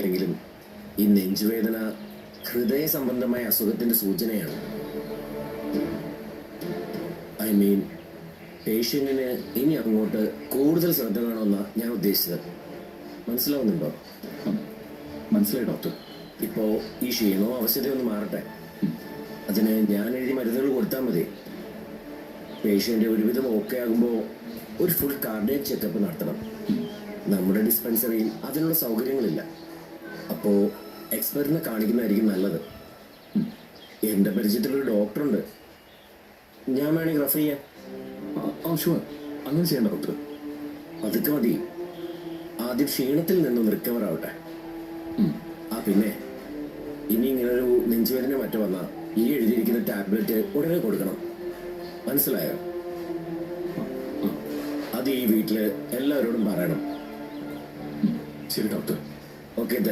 എങ്കിലും ഈ നെഞ്ചുവേദന ഹൃദയ സംബന്ധമായ അസുഖത്തിന്റെ സൂചനയാണ്. ഐ മീൻ പേഷ്യന്റിന് ഇനി അങ്ങോട്ട് കൂടുതൽ ശ്രദ്ധ വേണമെന്നാണ് ഞാൻ ഉദ്ദേശിച്ചത്. മനസ്സിലാവുന്നുണ്ടോ? മനസ്സിലായി ഡോക്ടർ. ഇപ്പോ ഈ ക്ഷീണോ അവശതയോ ഒന്ന് മാറട്ടെ. അതിന് ഞാൻ എഴുതി മരുന്നുകൾ കൊടുത്താൽ മതി. പേഷ്യന്റ് ഒരുവിധം ഓക്കെ ആകുമ്പോൾ ഒരു ഫുൾ കാർഡിയക് ചെക്കപ്പ് നടത്തണം. നമ്മുടെ ഡിസ്പെൻസറിയിൽ അതിനുള്ള സൗകര്യങ്ങളില്ല. അപ്പോൾ എക്സ്പെർട്ടിനെ കാണിക്കുന്നതായിരിക്കും നല്ലത്. എൻ്റെ പരിചയത്തിലൊരു ഡോക്ടറുണ്ട്, ഞാൻ വേണമെങ്കിൽ റെഫർ ചെയ്യാം. ഷുവർ, അങ്ങനെ ചെയ്യണ്ട ഡോക്ടർ. അതൊക്കെ മതി. ആദ്യം ക്ഷീണത്തിൽ നിന്നും റിക്കവർ ആവട്ടെ. പിന്നെ ഇനി ഇങ്ങനൊരു നെഞ്ചുവേദന മറ്റോ വന്നാൽ ഈ എഴുതിയിരിക്കുന്ന ടാബ്ലറ്റ് ഉടനെ കൊടുക്കണം. മനസ്സിലായോ? അത് ഈ വീട്ടില് എല്ലാവരോടും പറയണം. ശരി ഡോക്ടർ. ഓക്കെ.